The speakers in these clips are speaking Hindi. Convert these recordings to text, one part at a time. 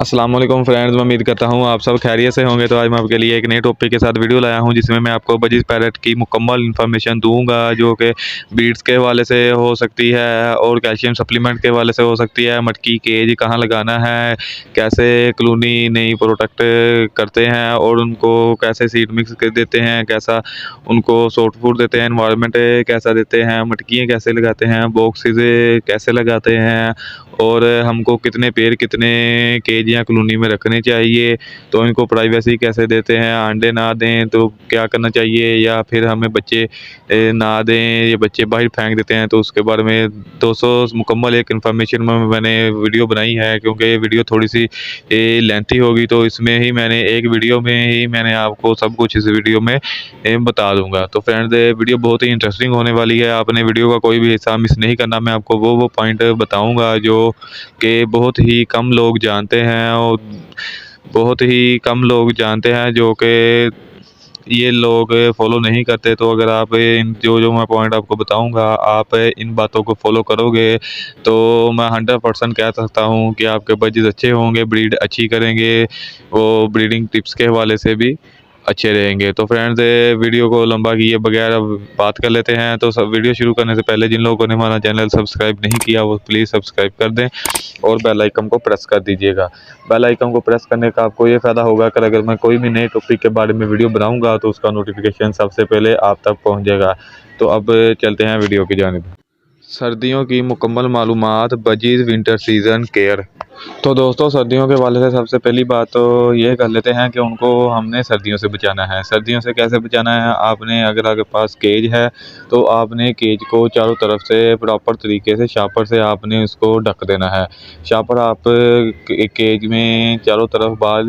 अस्सलाम वालेकुम फ्रेंड्स, मैं उम्मीद करता हूँ आप सब खैरियत से होंगे। तो आज मैं आपके लिए एक नए टॉपिक के साथ वीडियो लाया हूँ जिसमें मैं आपको बजीज पैरेट की मुकम्मल इन्फॉर्मेशन दूंगा, जो कि ब्रीड्स के हवाले से हो सकती है और कैल्शियम सप्लीमेंट के हवाले से हो सकती है। मटकी केज कहाँ लगाना है, कैसे कॉलोनी नई प्रोटेक्ट करते हैं और उनको कैसे सीड मिक्स कर देते हैं, कैसा उनको सॉफ्ट फूड देते हैं, इन्वायरमेंट कैसा देते हैं, मटकियाँ कैसे लगाते हैं, बॉक्सेस कैसे लगाते हैं और हमको कितने पेड़ कितने केज या कॉलोनी में रखने चाहिए। तो इनको प्राइवेसी कैसे देते हैं, अंडे ना दें तो क्या करना चाहिए, या फिर हमें बच्चे ना दें, ये बच्चे बाहर फेंक देते हैं, तो उसके बारे में दोस्तों मुकम्मल एक इन्फॉर्मेशन में मैंने वीडियो बनाई है। क्योंकि ये वीडियो थोड़ी सी लेंथी होगी तो इसमें ही मैंने एक वीडियो में ही मैंने आपको सब कुछ इस वीडियो में बता दूंगा। तो फ्रेंड्स, वीडियो बहुत ही इंटरेस्टिंग होने वाली है, आपने वीडियो का कोई भी हिस्सा मिस नहीं करना। मैं आपको वो पॉइंट बताऊंगा जो कि बहुत ही कम लोग जानते हैं और बहुत ही कम लोग जानते हैं, जो कि ये लोग फॉलो नहीं करते। तो अगर आप इन जो जो मैं पॉइंट आपको बताऊंगा, आप इन बातों को फॉलो करोगे तो मैं 100% कह सकता हूँ कि आपके बच्चे अच्छे होंगे, ब्रीड अच्छी करेंगे, वो ब्रीडिंग टिप्स के हवाले से भी अच्छे रहेंगे। तो फ्रेंड्स, वीडियो को लंबा किए बगैर अब बात कर लेते हैं। तो सब वीडियो शुरू करने से पहले जिन लोगों ने हमारा चैनल सब्सक्राइब नहीं किया वो प्लीज़ सब्सक्राइब कर दें और बेल आइकन को प्रेस कर दीजिएगा। बेल आइकन को प्रेस करने का आपको ये फ़ायदा होगा कि अगर मैं कोई भी नए टॉपिक के बारे में वीडियो बनाऊंगा तो उसका नोटिफिकेशन सबसे पहले आप तक पहुंच जाएगा। तो अब चलते हैं वीडियो की जानिब। सर्दियों की मुकम्मल मालूमात, बजीज विंटर सीज़न केयर। तो दोस्तों, सर्दियों के वाले से सबसे पहली बात तो ये कर लेते हैं कि उनको हमने सर्दियों से बचाना है। सर्दियों से कैसे बचाना है, आपने अगर आपके पास केज है तो आपने केज को चारों तरफ से प्रॉपर तरीके से शापर से आपने उसको ढक देना है। शापर आप केज में चारों तरफ बाहर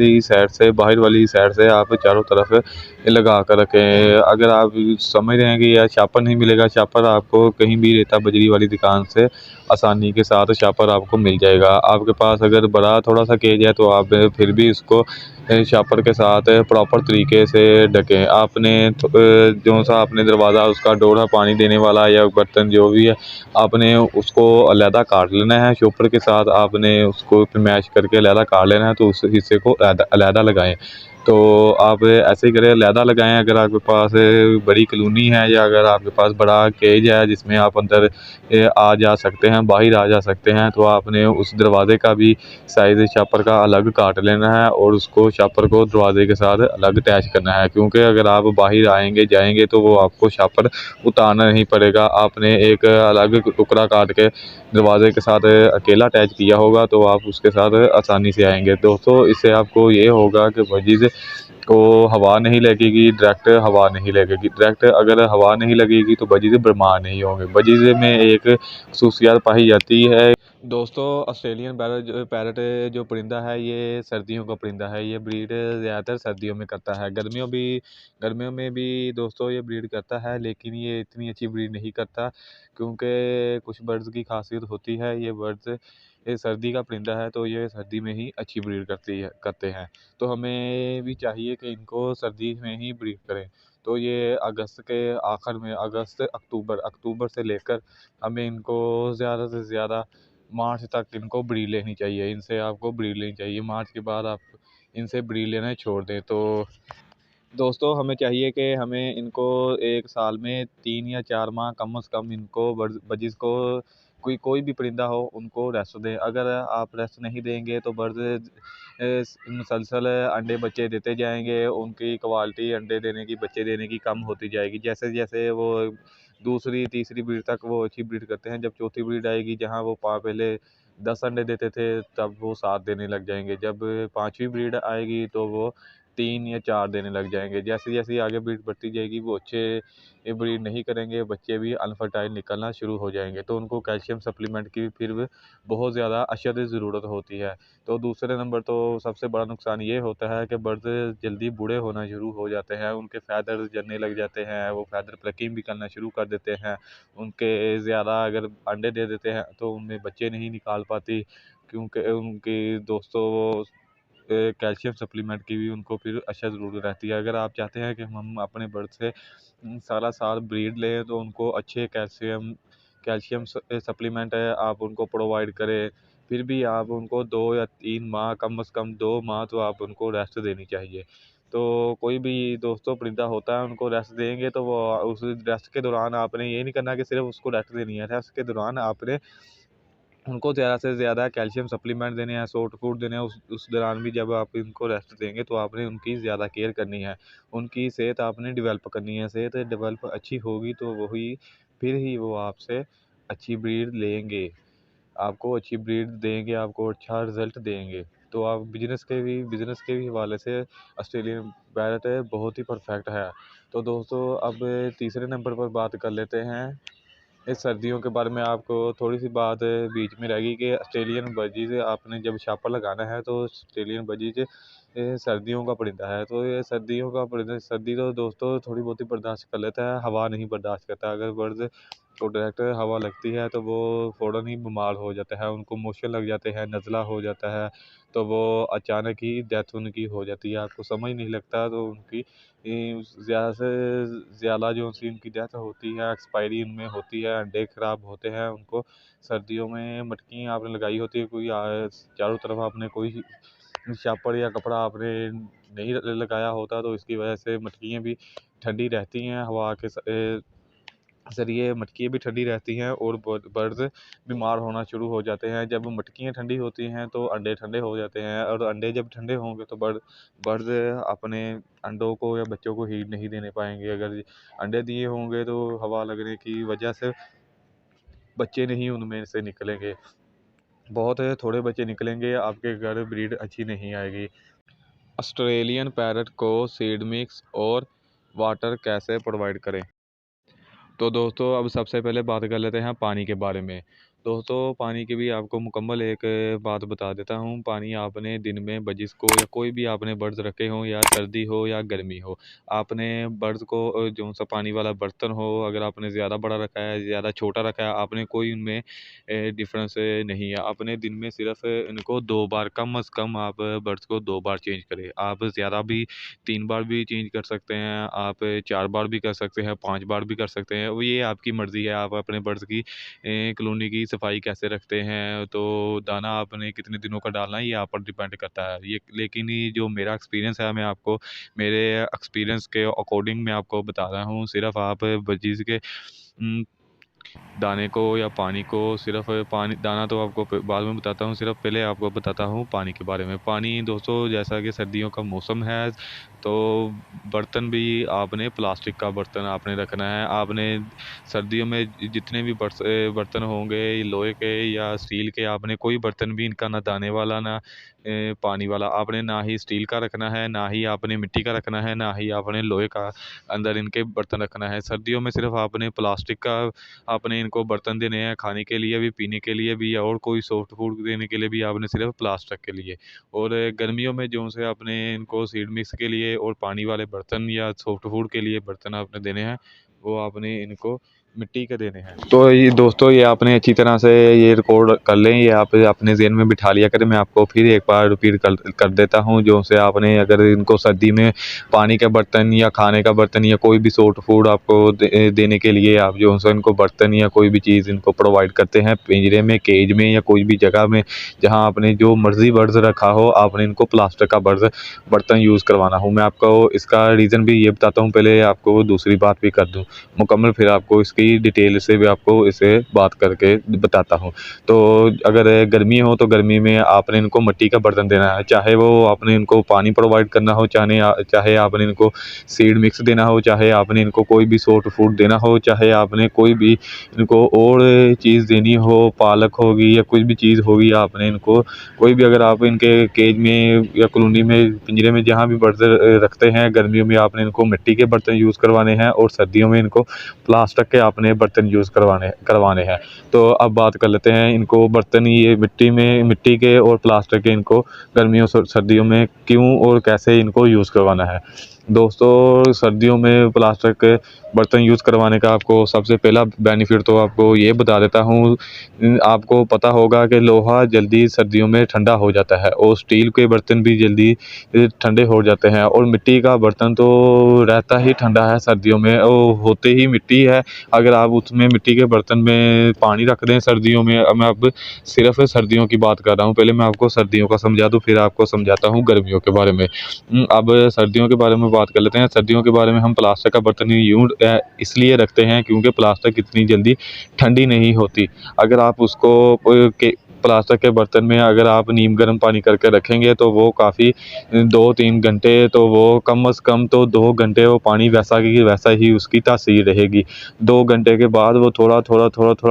वाली साइड से आप चारों तरफ लगा कर रखें। अगर आप समझ रहे हैं कि यार शापर नहीं मिलेगा, शापर आपको कहीं भी रेता बजरी वाली दुकान से आसानी के साथ शापर आपको मिल जाएगा। आपके पास अगर बड़ा थोड़ा सा केज है तो आप फिर भी उसको शापर के साथ प्रॉपर तरीके से ढकें। आपने जो सा आपने दरवाज़ा उसका डोर है पानी देने वाला या बर्तन जो भी है, आपने उसको अलहदा काट लेना है। शॉपर के साथ आपने उसको मैश करके अलहदा काट लेना है, तो उस हिस्से को अलहदा लगाएं। तो आप ऐसे ही करें, अलहदा लगाएं। अगर आपके पास बड़ी कॉलोनी है या अगर आपके पास बड़ा केज है जिसमें आप अंदर आ जा सकते हैं, बाहर आ जा सकते हैं, तो आपने उस दरवाज़े का भी साइज़ शापर का अलग काट लेना है और उसको शापर को दरवाजे के साथ अलग अटैच करना है। क्योंकि अगर आप बाहर आएंगे जाएंगे तो वो आपको शापर उतारना नहीं पड़ेगा। आपने एक अलग टुकड़ा काट के दरवाजे के साथ अकेला अटैच किया होगा तो आप उसके साथ आसानी से आएंगे। दोस्तों, इससे आपको ये होगा कि वजीज़ को हवा नहीं लगेगी, डायरेक्ट हवा नहीं लगेगी। डायरेक्ट अगर हवा नहीं लगेगी तो बजीज़ बीमार नहीं होंगे। बजीज़ में एक खसूसियत पाई जाती है। दोस्तों, ऑस्ट्रेलियन पैरट जो परिंदा है ये सर्दियों का परिंदा है। ये ब्रीड ज़्यादातर सर्दियों में करता है, गर्मियों में भी दोस्तों ये ब्रीड करता है, लेकिन ये इतनी अच्छी ब्रीड नहीं करता। क्योंकि कुछ बर्ड्स की खासियत होती है, ये बर्ड्स ये सर्दी का परिंदा है तो ये सर्दी में ही अच्छी ब्रीड करते हैं। तो हमें भी चाहिए कि इनको सर्दी में ही ब्रीड करें। तो ये अगस्त के आखिर में, अक्टूबर से लेकर हमें इनको ज़्यादा से ज़्यादा मार्च तक इनको ब्रीड लेनी चाहिए। इनसे आपको ब्रीड लेनी चाहिए, मार्च के बाद आप इनसे ब्रीड लेना छोड़ दें। तो दोस्तों, हमें चाहिए कि हमें इनको एक साल में 3 या 4 माह कम से कम इनको बजिस को कोई भी परिंदा हो उनको रेस्ट दें। अगर आप रेस्ट नहीं देंगे तो बर्ड मुसलसल अंडे बच्चे देते जाएंगे, उनकी क्वालिटी अंडे देने की बच्चे देने की कम होती जाएगी। जैसे जैसे वो दूसरी तीसरी ब्रीड तक वो अच्छी ब्रीड करते हैं, जब चौथी ब्रीड आएगी जहाँ वो पहले 10 अंडे देते थे तब वो 7 देने लग जाएंगे। जब पाँचवीं ब्रीड आएगी तो वो 3 या 4 देने लग जाएंगे। जैसे जैसे आगे ब्रीड बढ़ती जाएगी वो अच्छे ब्रीड नहीं करेंगे, बच्चे भी अनफर्टाइल निकलना शुरू हो जाएंगे। तो उनको कैल्शियम सप्लीमेंट की फिर भी बहुत ज़्यादा अशद ज़रूरत होती है। तो दूसरे नंबर तो सबसे बड़ा नुकसान ये होता है कि बर्ड जल्दी बूढ़े होना शुरू हो जाते हैं, उनके फैदर जलने लग जाते हैं, वो फैदर प्लकिंग भी करना शुरू कर देते हैं। उनके ज़्यादा अगर अंडे दे देते हैं तो उनमें बच्चे नहीं निकाल पाती, क्योंकि उनकी दोस्तों कैल्शियम सप्लीमेंट की भी उनको फिर अच्छा ज़रूरत रहती है। अगर आप चाहते हैं कि हम अपने बर्ड से सारा साल ब्रीड लें तो उनको अच्छे कैल्शियम कैल्शियम सप्लीमेंट है आप उनको प्रोवाइड करें। फिर भी आप उनको 2 या 3 माह, कम से कम 2 माह तो आप उनको रेस्ट देनी चाहिए। तो कोई भी दोस्तों परिंदा होता है, उनको रेस्ट देंगे तो वो उस रेस्ट के दौरान आपने ये नहीं करना कि सिर्फ उसको रेस्ट देनी है। रेस्ट के दौरान आपने उनको ज़्यादा से ज़्यादा कैल्शियम सप्लीमेंट देने हैं, सॉफ्ट फूड देने हैं। उस दौरान भी जब आप इनको रेस्ट देंगे तो आपने उनकी ज़्यादा केयर करनी है। उनकी सेहत आपने डेवलप करनी है। सेहत डेवलप अच्छी होगी तो वही फिर ही वो आपसे अच्छी ब्रीड लेंगे, आपको अच्छी ब्रीड देंगे, आपको अच्छा रिज़ल्ट देंगे। तो आप बिज़नेस के भी हवाले से ऑस्ट्रेलियन पैरट बहुत ही परफेक्ट है। तो दोस्तों अब तीसरे नंबर पर बात कर लेते हैं इस सर्दियों के बारे में। आपको थोड़ी सी बात बीच में रहेगी कि ऑस्ट्रेलियन बजीज आपने जब छापा लगाना है तो ऑस्ट्रेलियन बजीज सर्दियों का परिंदा है। तो ये सर्दियों का परिंदा, सर्दी तो दोस्तों थोड़ी बहुत ही बर्दाश्त कर लेता है, हवा नहीं बर्दाश्त करता। अगर बर्ड को डायरेक्ट हवा लगती है तो वो फ़ौरन ही बीमार हो जाता है, उनको मोशन लग जाते हैं, नज़ला हो जाता है, तो वो अचानक ही डेथ उनकी हो जाती है। आपको समझ नहीं लगता तो उनकी ज़्यादा से ज़्यादा जो सी उनकी डेथ होती है, एक्सपायरी उनमें होती है, अंडे ख़राब होते हैं। उनको सर्दियों में मटकी आपने लगाई होती है, कोई चारों तरफ आपने कोई छापर या कपड़ा आपने नहीं लगाया होता, तो इसकी वजह से मटकियाँ भी ठंडी रहती हैं, हवा के ज़रिए मटकियाँ भी ठंडी रहती हैं और बर्ड्स बीमार होना शुरू हो जाते हैं। जब मटकियाँ ठंडी होती हैं तो अंडे ठंडे हो जाते हैं, और अंडे जब ठंडे होंगे तो बर्ड्स अपने अंडों को या बच्चों को हीट नहीं देने पाएंगे। अगर अंडे दिए होंगे तो हवा लगने की वजह से बच्चे नहीं उनमें से निकलेंगे, बहुत थोड़े बच्चे निकलेंगे, आपके घर ब्रीड अच्छी नहीं आएगी। ऑस्ट्रेलियन पैरट को सीड मिक्स और वाटर कैसे प्रोवाइड करें? तो दोस्तों अब सबसे पहले बात कर लेते हैं पानी के बारे में। दोस्तों पानी की भी आपको मुकम्मल एक बात बता देता हूँ। पानी आपने दिन में बजिस को या कोई भी आपने बर्ड्स रखे हों, या सर्दी हो या गर्मी हो, आपने बर्ड्स को जो सा पानी वाला बर्तन हो, अगर आपने ज़्यादा बड़ा रखा है, ज़्यादा छोटा रखा है, आपने कोई उनमें डिफरेंस नहीं है। आपने दिन में सिर्फ इनको 2 बार, कम अज़ कम आप बर्ड्स को 2 बार चेंज करें। आप ज़्यादा भी 3 बार भी चेंज कर सकते हैं, आप 4 बार भी कर सकते हैं, 5 बार भी कर सकते हैं। वो ये आपकी मर्ज़ी है, आप अपने बर्ड्स की कॉलोनी की सफाई कैसे रखते हैं, तो दाना आपने कितने दिनों का डालना है, ये आप पर डिपेंड करता है। ये लेकिन ये जो मेरा एक्सपीरियंस है, मैं आपको मेरे एक्सपीरियंस के अकॉर्डिंग मैं आपको बता रहा हूँ। सिर्फ आप बजीज़ के दाने को या पानी को, सिर्फ पानी दाना तो आपको बाद में बताता हूँ, सिर्फ पहले आपको बताता हूँ पानी के बारे में। पानी दोस्तों जैसा कि सर्दियों का मौसम है, तो बर्तन भी आपने प्लास्टिक का बर्तन आपने रखना है। आपने सर्दियों में जितने भी बर्तन होंगे, लोहे के या स्टील के, आपने कोई बर्तन भी इनका ना दाने वाला ना पानी वाला, आपने ना ही स्टील का रखना है, ना ही आपने मिट्टी का रखना है, ना ही आपने लोहे का अंदर इनके बर्तन रखना है। सर्दियों में सिर्फ आपने प्लास्टिक का आपने इनको बर्तन देने हैं, खाने के लिए भी, पीने के लिए भी, और कोई सॉफ्ट फूड देने के लिए भी आपने सिर्फ प्लास्टिक के लिए। और गर्मियों में जो से आपने इनको सीड मिक्स के लिए और पानी वाले बर्तन या सॉफ्ट फूड के लिए बर्तन आपने देने हैं, वो आपने इनको मिट्टी के देने हैं। तो ये दोस्तों ये आपने अच्छी तरह से ये रिकॉर्ड कर लें, ये आप अपने ज़हन में बिठा लिया करें। मैं आपको फिर एक बार रिपीट कर देता हूँ, जो से आपने अगर इनको सर्दी में पानी का बर्तन या खाने का बर्तन या कोई भी सॉफ्ट फूड आपको देने के लिए आप जो है इनको बर्तन या कोई भी चीज़ इनको प्रोवाइड करते हैं, पिंजरे में, केज में या कोई भी जगह में जहाँ आपने जो मर्ज़ी बर्ड्स रखा हो, आपने इनको प्लास्टिक का बर्तन यूज़ करवाना हो। मैं आपको इसका रीज़न भी ये बताता हूँ, पहले आपको दूसरी बात भी कर दूँ मुकम्मल, फिर आपको इसकी डिटेल से भी आपको इसे बात करके बताता हूँ। तो अगर गर्मी हो तो गर्मी में आपने इनको मिट्टी का बर्तन देना है, चाहे वो आपने इनको पानी प्रोवाइड करना हो, चाहे आपने इनको सीड मिक्स देना हो, चाहे आपने इनको कोई भी सॉफ्ट फूड देना हो, चाहे आपने कोई भी इनको और चीज़ देनी हो, पालक होगी या कुछ भी चीज़ होगी, आपने इनको कोई भी, अगर आप इनके केज में या कॉलोनी में, पिंजरे में, जहाँ भी बर्ड्स रखते हैं, गर्मियों में आपने इनको मिट्टी के बर्तन यूज़ करवाने हैं, और सर्दियों में इनको प्लास्टिक के आपने बर्तन यूज़ करवाने हैं। तो अब बात कर लेते हैं इनको बर्तन, ये मिट्टी के और प्लास्टिक के, इनको गर्मियों सर्दियों में क्यों और कैसे इनको यूज़ करवाना है। दोस्तों सर्दियों में प्लास्टिक के बर्तन यूज़ करवाने का आपको सबसे पहला बेनिफिट तो आपको ये बता देता हूँ। आपको पता होगा कि लोहा जल्दी सर्दियों में ठंडा हो जाता है और स्टील के बर्तन भी जल्दी ठंडे हो जाते हैं, और मिट्टी का बर्तन तो रहता ही ठंडा है सर्दियों में, वो होते ही मिट्टी है। अगर आप उसमें मिट्टी के बर्तन में पानी रख दें सर्दियों में, मैं अब सिर्फ सर्दियों की बात कर रहा हूँ, पहले मैं आपको सर्दियों का समझा दूँ फिर आपको समझाता हूँ गर्मियों के बारे में। अब सर्दियों के बारे में बात कर लेते हैं। सर्दियों के बारे में हम प्लास्टिक का बर्तन यूँ इसलिए रखते हैं क्योंकि प्लास्टिक इतनी जल्दी ठंडी नहीं होती। अगर आप उसको के प्लास्टिक के बर्तन में अगर आप नीम गर्म पानी करके रखेंगे तो वो काफ़ी 2-3 घंटे, तो वो कम से कम तो 2 घंटे वो पानी वैसा की वैसा ही उसकी तासीर रहेगी। 2 घंटे के बाद वो थोड़ा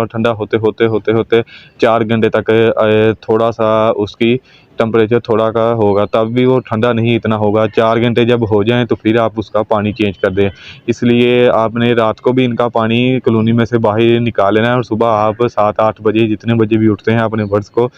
ठंडा होते 4 घंटे तक थोड़ा-सा उसकी टेम्परेचर थोड़ा का होगा, तब भी वो ठंडा नहीं इतना होगा। 4 घंटे जब हो जाएँ तो फिर आप उसका पानी चेंज कर दें। इसलिए आपने रात को भी इनका पानी कॉलोनी में से बाहर निकाल लेना है, और सुबह आप 7-8 बजे जितने बजे भी उठते हैं अपने बर्ड्स को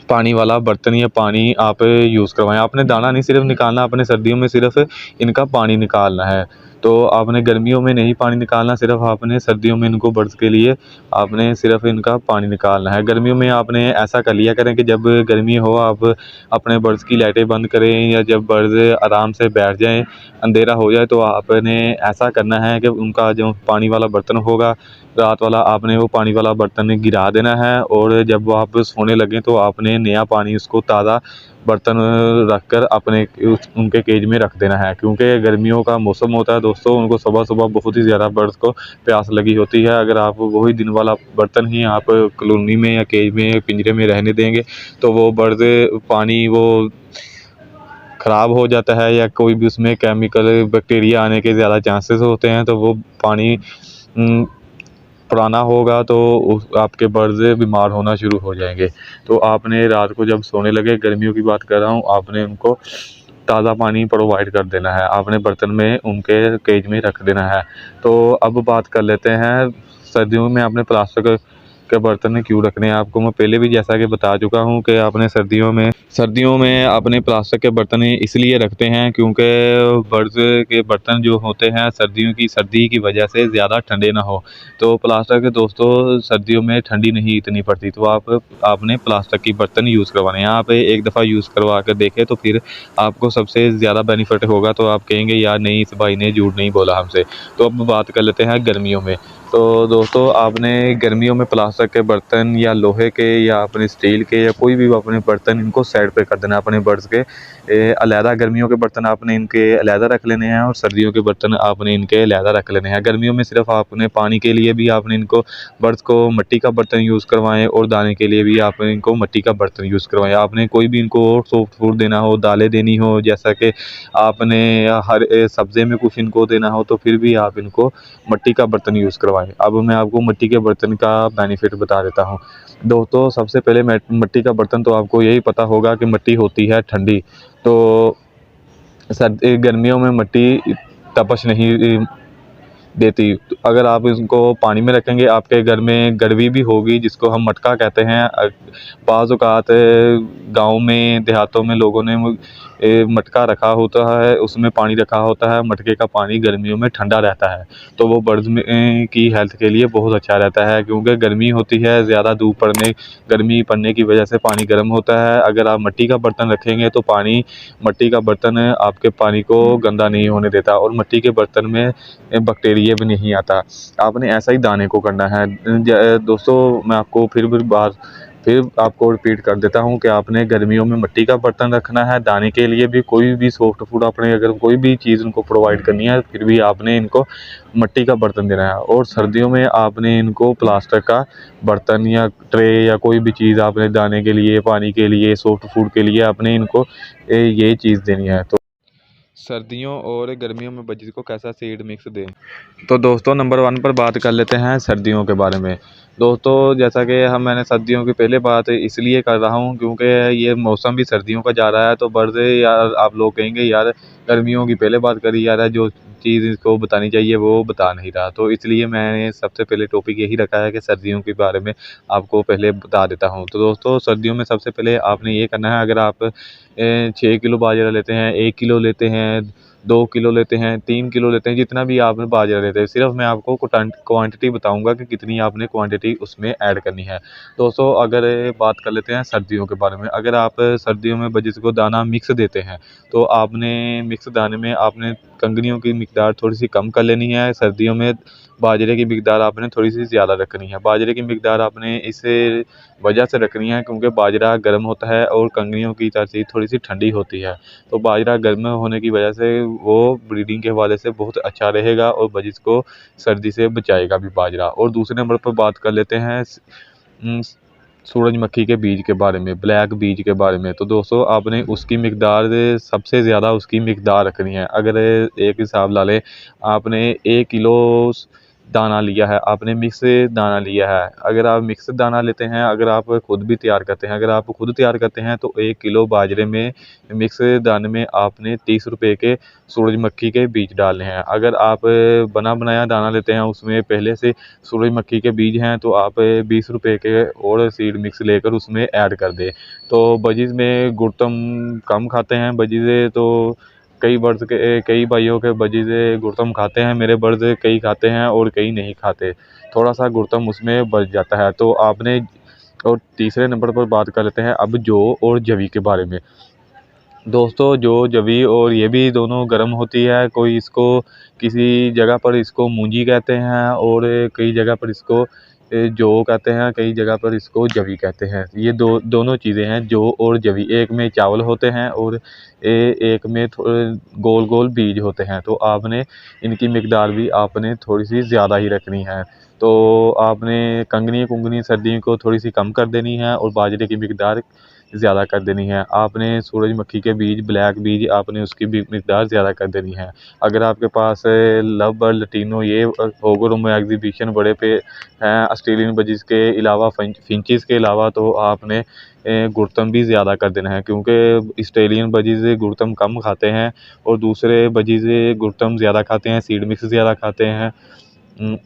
पानी वाला बर्तन या पानी आप यूज़ करवाएँ। आपने दाना नहीं सिर्फ़ निकालना, आपने सर्दियों में सिर्फ़ इनका पानी निकालना है। तो आपने गर्मियों में नहीं पानी निकालना, सिर्फ़ आपने सर्दियों में इनको बर्ड्स के लिए आपने सिर्फ़ इनका पानी निकालना है। गर्मियों में आपने ऐसा कर लिया करें कि जब गर्मी हो आप अपने बर्ड्स की लाइटें बंद करें, या जब बर्ड्स आराम से बैठ जाएँ, अंधेरा हो जाए तो आपने ऐसा करना है कि उनका जो पानी वाला बर्तन होगा रात वाला, आपने वो पानी वाला बर्तन गिरा देना है, और जब वो आप सोने लगें तो आपने नया पानी उसको ताज़ा बर्तन रख कर अपने उनके केज में रख देना है। क्योंकि गर्मियों का मौसम होता है दोस्तों, उनको सुबह-सुबह बहुत ही ज़्यादा बर्ड्स को प्यास लगी होती है। अगर आप वही दिन वाला बर्तन ही आप कॉलोनी में या केज में पिंजरे में रहने देंगे तो वो बर्ड्स पानी वो ख़राब हो जाता है, या कोई भी उसमें केमिकल बैक्टीरिया आने के ज़्यादा चांसेस होते हैं, तो वो पानी उम, पुराना होगा तो आपके बर्ड्स बीमार होना शुरू हो जाएंगे। तो आपने रात को जब सोने लगे, गर्मियों की बात कर रहा हूँ, आपने उनको ताज़ा पानी प्रोवाइड कर देना है, आपने बर्तन में उनके केज में रख देना है। तो अब बात कर लेते हैं सर्दियों में आपने प्लास्टिक के बर्तन क्यों रखने हैं। आपको मैं पहले भी जैसा कि बता चुका हूँ कि आपने सर्दियों में अपने प्लास्टिक के बर्तन इसलिए रखते हैं क्योंकि बर्ड्स के बर्तन जो होते हैं सर्दियों की सर्दी की वजह से ज़्यादा ठंडे ना हो। तो प्लास्टिक के दोस्तों सर्दियों में ठंडी नहीं इतनी पड़ती, तो आपने प्लास्टिक की बर्तन यूज़ करवाने हैं। आप एक दफ़ा यूज़ करवा कर देखें तो फिर आपको सबसे ज़्यादा बेनिफिट होगा, तो आप कहेंगे यार नहीं, इस भाई ने झूठ नहीं बोला हमसे। तो अब बात कर लेते हैं गर्मियों में। तो दोस्तों आपने गर्मियों में प्लास्टिक के बर्तन या लोहे के या अपने स्टील के या कोई भी अपने बर्तन इनको साइड पे कर देना है अपने बर्ड्स के अलहदा। गर्मियों के बर्तन आपने इनके अलहदा रख लेने हैं, और सर्दियों के बर्तन आपने इनके अलहदा रख लेने हैं। गर्मियों में सिर्फ आपने पानी के लिए भी आपने इनको बर्ड्स को मिट्टी का बर्तन यूज़ करवाएं, और दाने के लिए भी आपने इनको मिट्टी का बर्तन यूज़ करवाएं। आपने कोई भी इनको और सॉफ्ट फूड देना हो, दालें देनी हो, जैसा कि आपने हर सब्ज़े में कुछ इनको देना हो, तो फिर भी आप इनको मिट्टी का बर्तन यूज़ करवाएं। अब मैं आपको मिट्टी के बर्तन का बेनिफिट बता देता हूँ। दोस्तों सबसे पहले मिट्टी का बर्तन तो आपको यही पता होगा कि मिट्टी होती है ठंडी, तो सर्दी गर्मियों में मिट्टी तपश नहीं देती। तो अगर आप इसको पानी में रखेंगे, आपके घर में गड़वी भी होगी जिसको हम मटका कहते हैं। बाज़ औक़ात गाँव में देहातों में लोगों ने मटका रखा होता है, उसमें पानी रखा होता है। मटके का पानी गर्मियों में ठंडा रहता है, तो वो बर्ड्स में की हेल्थ के लिए बहुत अच्छा रहता है, क्योंकि गर्मी होती है, ज़्यादा धूप पड़ने गर्मी पड़ने की वजह से पानी गर्म होता है। अगर आप मिट्टी का बर्तन रखेंगे तो मिट्टी का बर्तन आपके पानी को गंदा नहीं होने देता, और मिट्टी के बर्तन में बैक्टीरिया भी नहीं आता। आपने ऐसा ही दाने को करना है। दोस्तों मैं आपको फिर आपको रिपीट कर देता हूँ कि आपने गर्मियों में मिट्टी का बर्तन रखना है। दाने के लिए भी कोई भी सॉफ्ट फूड आपने अगर कोई भी चीज़ उनको प्रोवाइड करनी है, फिर भी आपने इनको मिट्टी का बर्तन देना है। और सर्दियों में आपने इनको प्लास्टिक का बर्तन या ट्रे या कोई भी चीज़ आपने दाने के लिए, पानी के लिए, सॉफ्ट फूड के लिए आपने इनको ये चीज़ देनी है। तो सर्दियों और गर्मियों में बजीज को कैसा सीड मिक्स दें। तो दोस्तों नंबर 1 पर बात कर लेते हैं सर्दियों के बारे में। दोस्तों जैसा कि मैंने सर्दियों की पहले बात इसलिए कर रहा हूँ क्योंकि ये मौसम भी सर्दियों का जा रहा है, तो बर्ड्स यार आप लोग कहेंगे यार गर्मियों की पहले बात करी यार है, जो चीज़ इसको बतानी चाहिए वो बता नहीं रहा। तो इसलिए मैंने सबसे पहले टॉपिक यही रखा है कि सर्दियों के बारे में आपको पहले बता देता हूँ। तो दोस्तों सर्दियों में सबसे पहले आपने ये करना है, अगर आप 6 किलो बाजरा लेते हैं, 1 किलो लेते हैं, 2 किलो लेते हैं, 3 किलो लेते हैं, जितना भी आप बाजरा लेते हैं, सिर्फ मैं आपको क्वांटिटी बताऊंगा कि कितनी आपने क्वांटिटी उसमें ऐड करनी है। दोस्तों अगर बात कर लेते हैं सर्दियों के बारे में, अगर आप सर्दियों में बजिस को दाना मिक्स देते हैं तो आपने मिक्स दाने में आपने कंगनियों की मिकदार थोड़ी सी कम कर लेनी है। सर्दियों में बाजरे की मिकदार आपने थोड़ी सी ज़्यादा रखनी है। बाजरे की मिकदार आपने इस वजह से रखनी है क्योंकि बाजरा गर्म होता है और कंगनियों की तरह थोड़ी सी ठंडी होती है। तो बाजरा गर्म होने की वजह से वो ब्रीडिंग के हवाले से बहुत अच्छा रहेगा और बजिस को सर्दी से बचाएगा भी बाजरा। और दूसरे नंबर पर बात कर लेते हैं सूरजमुखी के बीज के बारे में, ब्लैक बीज के बारे में। तो दोस्तों आपने उसकी मिकदार सबसे ज़्यादा उसकी मिकदार रखनी है। अगर एक हिसाब ला लें, आपने 1 किलो दाना लिया है, आपने मिक्स दाना लिया है। अगर आप मिक्स दाना लेते हैं, अगर आप खुद भी तैयार करते हैं, अगर आप खुद तैयार करते हैं तो 1 किलो बाजरे में मिक्स दाने में आपने 30 रुपये के सूरजमुखी के बीज डालने हैं। अगर आप बना बनाया दाना लेते हैं, उसमें पहले से सूरजमुखी के बीज हैं, तो आप 20 रुपये के और सीड मिक्स लेकर उसमें ऐड कर दें। तो बजीज में गुड़तम कम खाते हैं बजीज़, तो कई भाइयों के बजीज़ गुड़तम खाते हैं, मेरे बर्द कई खाते हैं और कई नहीं खाते, थोड़ा सा गुड़तम उसमें बच जाता है। तो आपने और तीसरे नंबर पर बात कर लेते हैं अब जौ और जवी के बारे में। दोस्तों जौ जवी और ये भी दोनों गर्म होती है। कोई इसको किसी जगह पर इसको मूंजी कहते हैं और कई जगह पर इसको जौ कहते हैं, कई जगह पर इसको जवी कहते हैं। ये दोनों चीज़ें हैं जौ और जवी। एक में चावल होते हैं और एक में गोल गोल बीज होते हैं। तो आपने इनकी मिकदार भी आपने थोड़ी सी ज़्यादा ही रखनी है। तो आपने कंगनी सर्दियों को थोड़ी सी कम कर देनी है और बाजरे की मिकदार ज़्यादा कर देनी है। आपने सूरजमुखी के बीज, ब्लैक बीज, आपने उसकी भी मिकदार ज़्यादा कर देनी है। अगर आपके पास लव बर्ड, लटीनो, ये होगो एग्जीबिशन बड़े पे हैं ऑस्ट्रेलियन बजीज के अलावा, फिंचेस के अलावा, तो आपने गुड़तम भी ज़्यादा कर देना है क्योंकि ऑस्ट्रेलियन बजीज गुड़तम कम खाते हैं और दूसरे बजीज गुड़तम ज़्यादा खाते हैं, सीड मिक्स ज़्यादा खाते हैं।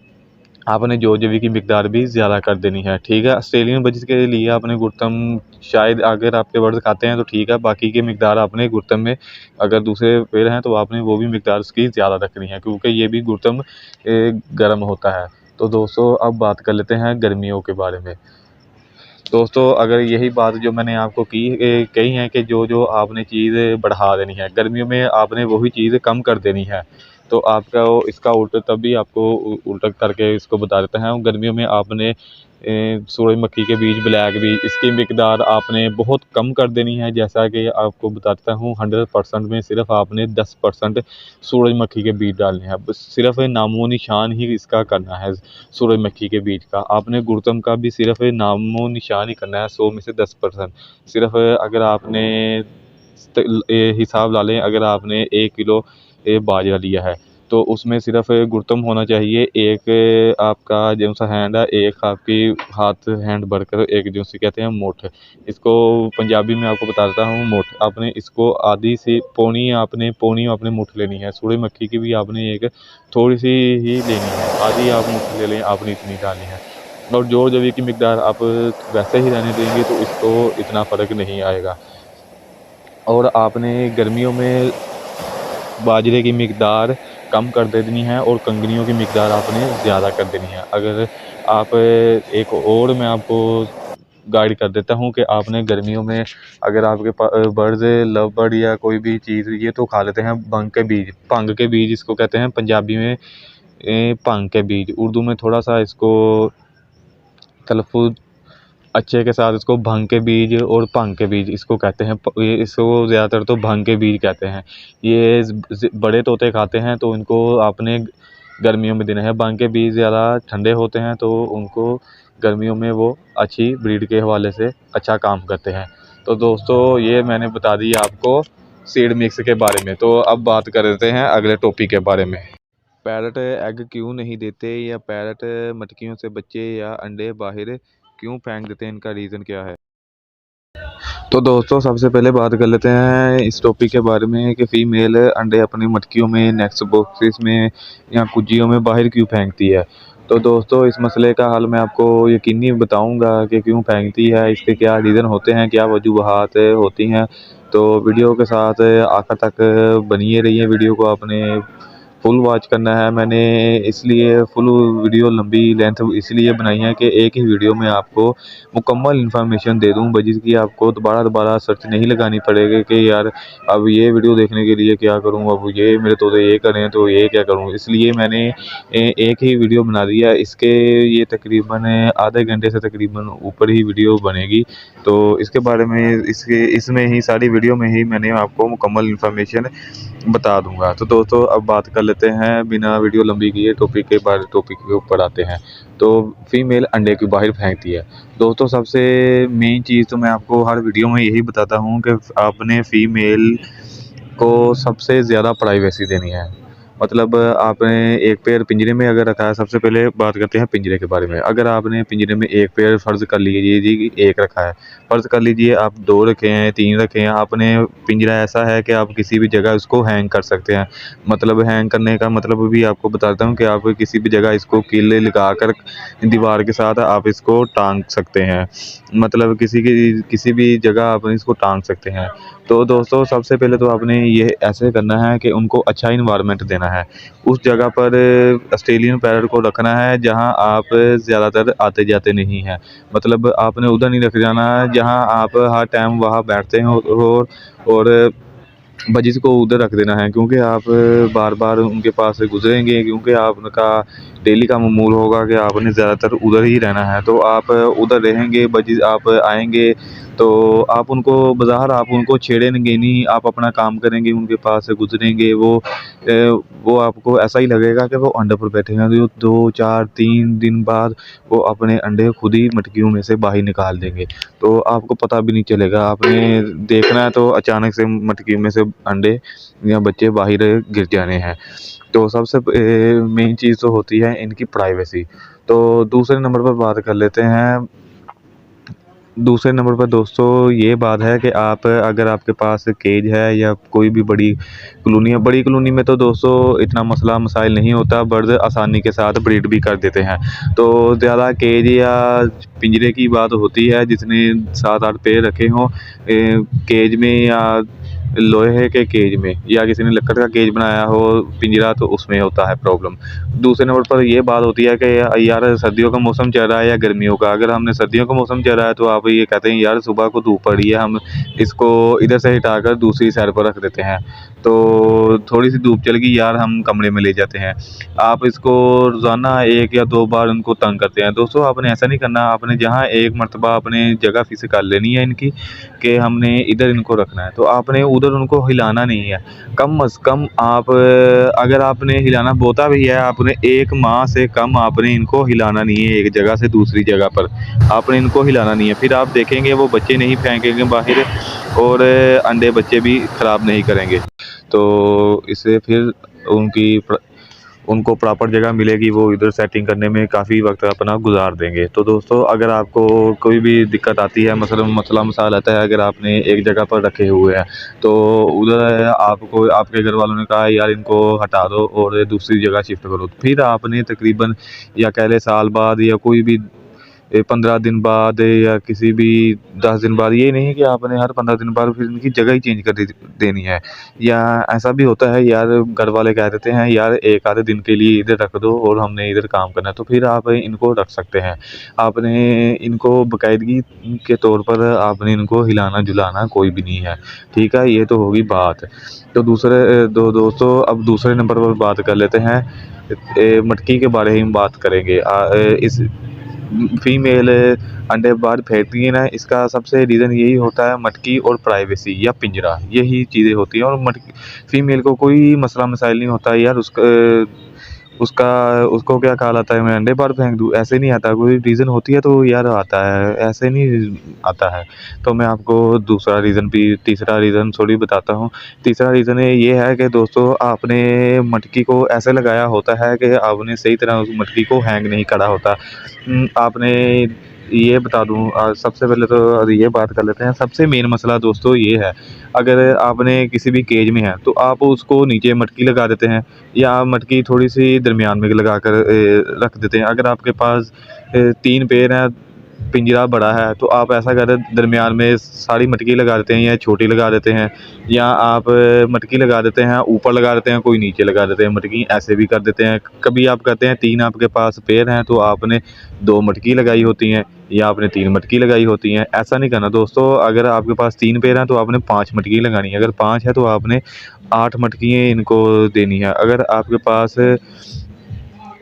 आपने जौ जवी की मिकदार भी ज़्यादा कर देनी है, ठीक है। ऑस्ट्रेलियन बजीज के लिए आपने गुड़तम शायद अगर आपके बर्ड खाते हैं तो ठीक है, बाकी की मिकदार आपने गुड़तम में अगर दूसरे पेड़ हैं तो आपने वो भी मिकदार उसकी ज़्यादा रखनी है क्योंकि ये भी गुड़तम गर्म होता है। तो दोस्तों अब बात कर लेते हैं गर्मियों के बारे में। दोस्तों अगर यही बात जो मैंने आपको कही है कि जो जो आपने चीज़ बढ़ा देनी है, गर्मियों में आपने वही चीज़ कम कर देनी है। तो आपका इसका उल्टा तभी आपको उल्टा करके इसको बता देता हूँ। गर्मियों में आपने सूरजमुखी के बीज, ब्लैक बीज, इसकी मिकदार आपने बहुत कम कर देनी है। जैसा कि आपको बताता हूँ 100% में सिर्फ आपने 10% सूरजमुखी के बीज डालने हैं। बस सिर्फ नामो निशान ही इसका करना है सूरजमुखी के बीज का। आपने गुड़तम का भी सिर्फ नामो निशान ही करना है, 100 में से 10%। सिर्फ अगर आपने हिसाब ला लें, अगर आपने 1 किलो बाजरा लिया है तो उसमें सिर्फ गुड़तम होना चाहिए एक आपका जो सा हैंड है, एक आपकी हाथ हैंड बढ़कर एक जो से कहते हैं मुठ, इसको पंजाबी में आपको बता देता हूँ मुठ। आपने इसको आधी से पौनी आपने मुठ लेनी है। सूरजमुखी की भी आपने एक थोड़ी सी ही लेनी है, आधी आप मुठ ले लें, आपने इतनी डालनी है। और जौ जवी की मिकदार आप वैसे ही रहने देंगे तो इसको इतना फ़र्क नहीं आएगा। और आपने गर्मियों में बाजरे की मिकदार कम कर देनी है और कंगनियों की मिकदार आपने ज़्यादा कर देनी है। अगर आप एक और मैं आपको गाइड कर देता हूँ कि आपने गर्मियों में अगर आपके बर्ड्स लव बर्ड या कोई भी चीज़ ये तो खा लेते हैं भंग के बीज इसको कहते हैं पंजाबी में, भंग के बीज। उर्दू में थोड़ा सा इसको तलफ़ुज़ अच्छे के साथ इसको भंग के बीज और भंग के बीज इसको कहते हैं। ये इसको ज़्यादातर तो भंग के बीज कहते हैं। ये बड़े तोते खाते हैं तो इनको आपने गर्मियों में देना है। भंग के बीज ज़्यादा ठंडे होते हैं तो उनको गर्मियों में वो अच्छी ब्रीड के हवाले से अच्छा काम करते हैं। तो दोस्तों ये मैंने बता दी आपको सीड मिक्स के बारे में। तो अब बात कर लेते हैं अगले टॉपिक के बारे में। पैरट एग क्यों नहीं देते, या पैरट मटकियों से बच्चे या अंडे बाहर क्यों फेंक देते हैं, इनका रीज़न क्या है। तो दोस्तों सबसे पहले बात कर लेते हैं इस टॉपिक के बारे में कि फ़ीमेल अंडे अपनी मटकियों में, नेक्स्ट बॉक्सेस में या कुंजियों में बाहर क्यों फेंकती है। तो दोस्तों इस मसले का हल मैं आपको यकीनी बताऊंगा कि क्यों फेंकती है, इसके क्या रीज़न होते हैं, क्या वजूहात होती हैं। तो वीडियो के साथ आखिर तक बनिए रहिए। वीडियो को आपने फुल वॉच करना है। मैंने इसलिए फुल वीडियो लंबी लेंथ इसलिए बनाई है कि एक ही वीडियो में आपको मुकम्मल इन्फॉर्मेशन दे दूं, जिसकी आपको दोबारा दोबारा सर्च नहीं लगानी पड़ेगी कि यार अब ये वीडियो देखने के लिए क्या करूं, अब ये मेरे तो ये करें तो ये क्या करूं। इसलिए मैंने एक ही वीडियो बना दिया। इसके ये तकरीबन आधे घंटे से तकरीबन ऊपर ही वीडियो बनेगी। तो इसके बारे में इसमें ही सारी वीडियो में ही मैंने आपको मुकम्मल इन्फॉर्मेशन बता दूंगा। तो दोस्तों अब बात कर लेते हैं बिना वीडियो लंबी किए टॉपिक के ऊपर आते हैं। तो फीमेल अंडे क्यों बाहर फेंकती है। दोस्तों सबसे मेन चीज़ तो मैं आपको हर वीडियो में यही बताता हूँ कि आपने फीमेल को सबसे ज़्यादा प्राइवेसी देनी है। मतलब आपने एक पेड़ पिंजरे में अगर रखा है, सबसे पहले बात करते हैं पिंजरे के बारे में। अगर आपने पिंजरे में एक पेड़ फ़र्ज़ कर लीजिए जी कि एक रखा है, फ़र्ज़ कर लीजिए आप 2 रखे हैं, 3 रखे हैं, आपने पिंजरा ऐसा है कि आप किसी भी जगह उसको हैंग कर सकते हैं। मतलब हैंग करने का मतलब भी आपको बताता हूँ कि आप किसी भी जगह इसको कीले लगाकर दीवार के साथ आप इसको टांग सकते हैं। मतलब किसी भी जगह आप इसको टांग सकते हैं। तो दोस्तों सबसे पहले तो आपने ये ऐसे करना है कि उनको अच्छा इन्वायरमेंट देना है। उस जगह पर ऑस्ट्रेलियन पैरट को रखना है जहां आप ज़्यादातर आते जाते नहीं हैं। मतलब आपने उधर नहीं रख जाना है जहां आप हर टाइम वहां बैठते हो और बजिस को उधर रख देना है, क्योंकि आप बार बार उनके पास से गुजरेंगे, क्योंकि आपका डेली का मामूल होगा कि आपने ज़्यादातर उधर ही रहना है। तो आप उधर रहेंगे, बजिस आप आएंगे तो आप उनको बाज़ार आप उनको छेड़ेंगे नहीं, आप अपना काम करेंगे, उनके पास से गुजरेंगे, वो आपको ऐसा ही लगेगा कि वो अंडे पर बैठे हैं। तो 2 4 3 दिन बाद वो अपने अंडे खुद ही मटकियों में से बाहर निकाल देंगे। तो आपको पता भी नहीं चलेगा। आपने देखना है तो अचानक से मटकी में से अंडे या बच्चे बाहर गिर जाने हैं। तो सबसे मेन चीज़ तो होती है इनकी प्राइवेसी। तो दूसरे नंबर पर बात कर लेते हैं। दूसरे नंबर पर दोस्तों ये बात है कि आप अगर आपके पास केज है या कोई भी बड़ी कॉलोनी है, बड़ी कॉलोनी में तो दोस्तों इतना मसला मसाइल नहीं होता, बर्ड आसानी के साथ ब्रीड भी कर देते हैं। तो ज़्यादा केज या पिंजरे की बात होती है जिसने 7 8 पेड़ रखे हों केज में, या लोहे के केज में, या किसी ने लकड़ का केज बनाया हो पिंजरा, तो उसमें होता है प्रॉब्लम। दूसरे नंबर पर ये बात होती है कि यार सर्दियों का मौसम चल रहा है या गर्मियों का। अगर हमने सर्दियों का मौसम चल रहा है तो आप ये कहते हैं यार सुबह को धूप पड़ी है, हम इसको इधर से हटाकर दूसरी साइड पर रख देते हैं। तो थोड़ी सी धूप चल गई यार, हम कमरे में ले जाते हैं। आप इसको रोज़ाना 1 या 2 बार उनको तंग करते हैं। दोस्तों आपने ऐसा नहीं करना। आपने जहाँ एक मरतबा आपने जगह फिक्स कर लेनी है इनकी कि हमने इधर इनको रखना है, तो आपने उधर उनको हिलाना नहीं है। कम अज़ कम आप अगर आपने हिलाना बोता भी है, आपने 1 माह से कम आपने इनको हिलाना नहीं है। एक जगह से दूसरी जगह पर आपने इनको हिलाना नहीं है। फिर आप देखेंगे वो बच्चे नहीं फेंकेंगे बाहर, और अंडे बच्चे भी ख़राब नहीं करेंगे। तो इससे फिर उनको प्रॉपर जगह मिलेगी, वो इधर सेटिंग करने में काफ़ी वक्त अपना गुजार देंगे। तो दोस्तों अगर आपको कोई भी दिक्कत आती है, मसला मसाइल आता है, अगर आपने एक जगह पर रखे हुए हैं तो उधर आपको आपके घर वालों ने कहा यार इनको हटा दो और दूसरी जगह शिफ्ट करो, फिर आपने तकरीबन या कह लें साल बाद या कोई भी 15 दिन बाद या किसी भी 10 दिन बाद, ये नहीं कि आपने हर 15 दिन बाद फिर इनकी जगह ही चेंज कर देनी है। या ऐसा भी होता है यार, घर वाले कह देते हैं यार एक आधे दिन के लिए इधर रख दो और हमने इधर काम करना है, तो फिर आप इनको रख सकते हैं। आपने इनको बाकायदगी के तौर पर आपने इनको हिलाना जुलाना कोई भी नहीं है। ठीक है, ये तो होगी बात। तो दोस्तों अब दूसरे नंबर पर बात कर लेते हैं। मटकी के बारे में बात करेंगे। इस फीमेल अंडे बाहर फेंकती है ना, इसका सबसे रीज़न यही होता है मटकी और प्राइवेसी या पिंजरा, यही चीज़ें होती हैं। और मटकी फीमेल को कोई मसला मसाइल नहीं होता यार, उसका उसको क्या ख्याल आता है मैं अंडे बाहर फेंक दूँ, ऐसे नहीं आता। कोई रीज़न होती है तो यार आता है, ऐसे नहीं आता है। तो मैं आपको तीसरा रीज़न सॉरी बताता हूँ। तीसरा रीज़न ये है कि दोस्तों आपने मटकी को ऐसे लगाया होता है कि आपने सही तरह उस मटकी को हैंग नहीं करा होता। आपने ये बता दूँ सबसे पहले तो ये बात कर लेते हैं। सबसे मेन मसला दोस्तों ये है, अगर आपने किसी भी केज में है तो आप उसको नीचे मटकी लगा देते हैं, या मटकी थोड़ी सी दरमियान में लगा कर रख देते हैं। अगर आपके पास 3 पेड़ हैं पिंजरा बड़ा है तो आप ऐसा करें दरमियान में सारी मटकी लगा देते हैं या छोटी लगा देते हैं, या आप मटकी लगा देते हैं ऊपर लगा देते हैं, कोई नीचे लगा देते हैं मटकी, ऐसे भी कर देते हैं। कभी आप कहते हैं 3 आपके पास पेड़ हैं तो आपने 2 मटकी लगाई होती हैं या आपने 3 मटकी लगाई होती हैं। ऐसा नहीं करना दोस्तों, अगर आपके पास 3 पेड़ हैं तो आपने 5 मटकी लगानी है, अगर 5 है तो आपने 8 मटकियाँ इनको देनी है। अगर आपके पास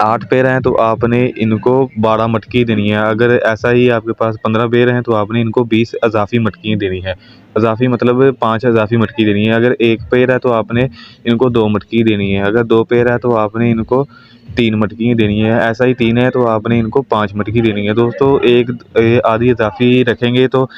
8 पेड़ हैं तो आपने इनको 12 मटकी देनी है। अगर ऐसा ही आपके पास 15 पेड़ हैं तो आपने इनको 20 इजाफी मटकियाँ देनी है। इजाफी मतलब 5 इजाफी मटकी देनी है। अगर 1 पेड़ है तो आपने इनको 2 मटकी देनी है। अगर 2 पेड़ है तो आपने इनको 3 मटकी देनी है। ऐसा ही 3 है तो आपने इनको 5 मटकी देनी है। दोस्तों एक आधी इजाफी रखेंगे तो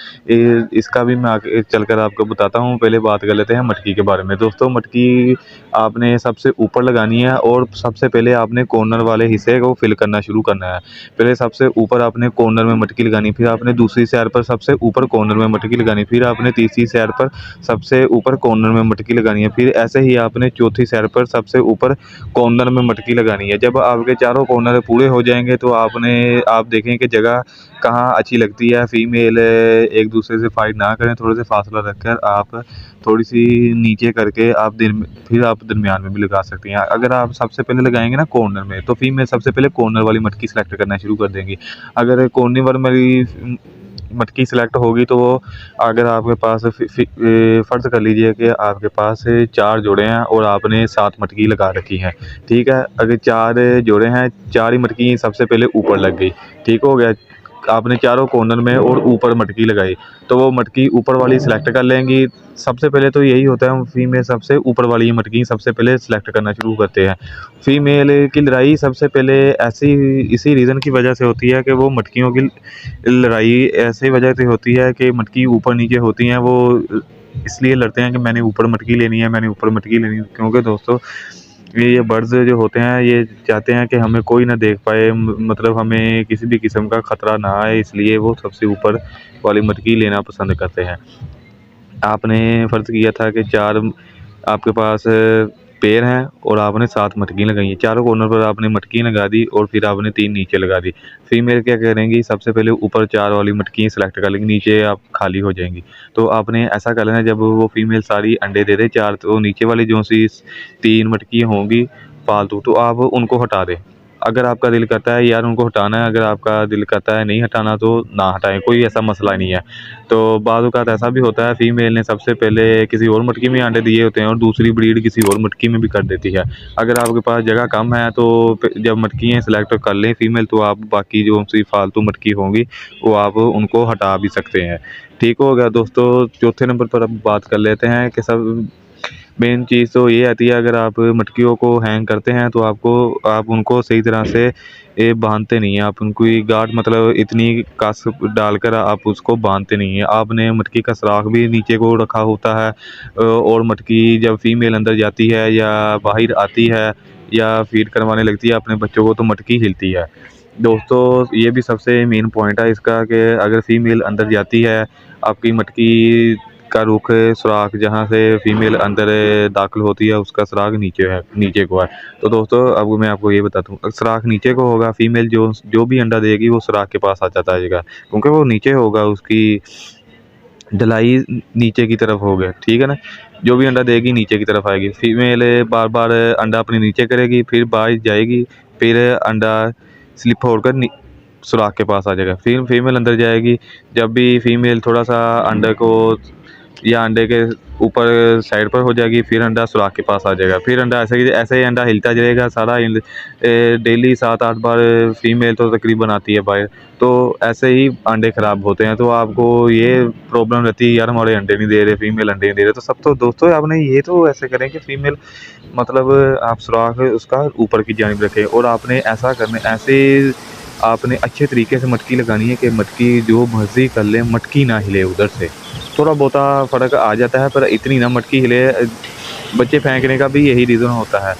इसका भी मैं आगे चलकर आपको बताता हूँ। पहले बात कर लेते हैं मटकी के बारे में। दोस्तों मटकी आपने सबसे ऊपर लगानी है और सबसे पहले आपने कॉर्नर वाले हिस्से को फिल करना शुरू करना है। पहले सबसे ऊपर आपने कॉर्नर में मटकी लगानी, फिर आपने दूसरी साइड पर सबसे ऊपर कॉर्नर में मटकी लगानी, फिर आपने तीसरी साइड पर सबसे ऊपर कॉर्नर में मटकी लगानी है, फिर ऐसे ही आपने चौथी साइड पर सबसे ऊपर कॉर्नर में मटकी लगानी है। जब आपके चारों कॉर्नर पूरे हो जाएंगे तो आप देखें कि जगह कहाँ अच्छी लगती है। फीमेल एक दूसरे से फाइट ना करें, थोड़े से फासला रखकर आप थोड़ी सी नीचे करके फिर आप दरमियान में भी लगा सकते हैं। अगर आप सबसे पहले लगाएंगे ना कॉर्नर में तो फीमेल सबसे पहले कॉर्नर वाली मटकी सेलेक्ट करना शुरू कर देंगी। अगर कॉर्नर वाली मटकी सेलेक्ट होगी तो वो अगर आपके पास फ़र्ज़ कर लीजिए कि आपके पास 4 जोड़े हैं और आपने 7 मटकी लगा रखी है, ठीक है। अगर 4 जोड़े हैं, 4 ही मटकी सबसे पहले ऊपर लग गई, ठीक हो गया। आपने चारों कॉर्नर में और ऊपर मटकी लगाई तो वो मटकी ऊपर वाली सिलेक्ट कर लेंगी। सबसे पहले तो यही होता है, फीमेल सबसे ऊपर वाली मटकी सबसे पहले सिलेक्ट करना शुरू करते हैं। फीमेल की लड़ाई सबसे पहले ऐसी इसी रीज़न की वजह से होती है कि वो मटकियों की लड़ाई ऐसी वजह से होती है कि मटकी ऊपर नीचे होती हैं, वो इसलिए लड़ते हैं कि मैंने ऊपर मटकी लेनी है, मैंने ऊपर मटकी लेनी है। क्योंकि दोस्तों ये बर्ड्स जो होते हैं ये चाहते हैं कि हमें कोई ना देख पाए, मतलब हमें किसी भी किस्म का ख़तरा ना आए, इसलिए वो सबसे ऊपर वाली मटकी लेना पसंद करते हैं। आपने फ़र्ज़ किया था कि 4 आपके पास पेड़ हैं और आपने 7 मटकी लगाई हैं। चारों कॉर्नर पर आपने मटकी लगा दी और फिर आपने 3 नीचे लगा दी। फीमेल क्या करेंगी, सबसे पहले ऊपर 4 वाली मटकी सेलेक्ट कर लेंगी, नीचे आप खाली हो जाएंगी। तो आपने ऐसा कर लेना, जब वो फीमेल सारी अंडे दे दे 4 तो नीचे वाली जो सी 3 मटकी होंगी फालतू तो आप उनको हटा दें। अगर आपका दिल करता है यार उनको हटाना है, अगर आपका दिल करता है नहीं हटाना तो ना हटाएं, कोई ऐसा मसला नहीं है। तो बाज़ औक़ात ऐसा भी होता है फीमेल ने सबसे पहले किसी और मटकी में अंडे दिए होते हैं और दूसरी ब्रीड किसी और मटकी में भी कर देती है। अगर आपके पास जगह कम है तो जब मटकियाँ सेलेक्ट कर लें फीमेल तो आप बाकी जो सी फालतू मटकी होंगी वो आप उनको हटा भी सकते हैं। ठीक हो गया दोस्तों। चौथे नंबर पर अब बात कर लेते हैं कि सब मेन चीज़ तो ये आती है, अगर आप मटकियों को हैंग करते हैं तो आप उनको सही तरह से बांधते नहीं हैं। आप उनको गांठ मतलब इतनी कस डालकर आप उसको बांधते नहीं हैं। आपने मटकी का सुराख भी नीचे को रखा होता है और मटकी जब फीमेल अंदर जाती है या बाहर आती है या फीड करवाने लगती है अपने बच्चों को तो मटकी हिलती है। दोस्तों ये भी सबसे मेन पॉइंट है इसका कि अगर फीमेल अंदर जाती है, आपकी मटकी का रुख सुराख जहाँ से फीमेल अंदर दाखिल होती है उसका सुराख नीचे को है। तो दोस्तों अब मैं आपको ये बताता हूँ, सुराख नीचे को होगा, फीमेल जो भी अंडा देगी वो सुराख के पास आ जाता है क्योंकि वो नीचे होगा, उसकी ढलाई नीचे की तरफ हो गया, ठीक है ना। जो भी अंडा देगी नीचे की तरफ आएगी। फीमेल बार बार अंडा अपने नीचे करेगी, फिर बाहर जाएगी, फिर अंडा स्लिप होकर सुराख के पास आ जाएगा, फिर फीमेल अंदर जाएगी। जब भी फीमेल थोड़ा सा अंडे को या अंडे के ऊपर साइड पर हो जाएगी फिर अंडा सुराख के पास आ जाएगा, फिर अंडा ऐसे ही अंडा हिलता जाएगा सारा डेली 7-8 बार फीमेल तो तकरीबन आती है बाहर। तो ऐसे ही अंडे ख़राब होते हैं। तो आपको ये प्रॉब्लम रहती है यार हमारे अंडे नहीं दे रहे, फीमेल अंडे नहीं दे रहे, तो सब तो दोस्तों आपने ये तो ऐसे करें कि फीमेल मतलब आप सुराख उसका ऊपर की जानिब रखें और आपने अच्छे तरीके से मटकी लगानी है कि मटकी जो मर्ज़ी कर ले मटकी ना हिले उधर से। थोड़ा बहुता फ़र्क आ जाता है पर इतनी ना मटकी हिले। बच्चे फेंकने का भी यही रीज़न होता है।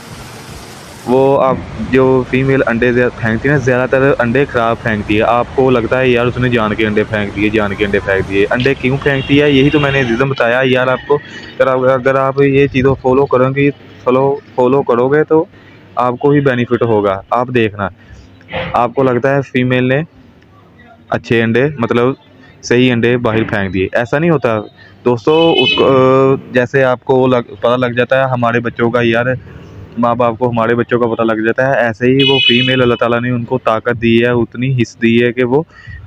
वो आप जो फीमेल अंडे फेंकती है ना, ज़्यादातर अंडे ख़राब फेंकती है। आपको लगता है यार उसने जान के अंडे फेंक दिए। अंडे क्यों फेंकती है यही तो मैंने रीज़न बताया यार आपको। अगर आप ये चीज़ों फॉलो करोगे तो आपको ही बेनिफिट होगा। आप देखना, आपको लगता है फीमेल ने अच्छे अंडे मतलब सही अंडे बाहर फेंक दिए, ऐसा नहीं होता दोस्तों। उसको जैसे आपको पता लग जाता है हमारे बच्चों का, यार माँ बाप को हमारे बच्चों का पता लग जाता है, ऐसे ही वो फीमेल अल्लाह ताला ने उनको ताकत दी है, उतनी हिस्स दी है कि वो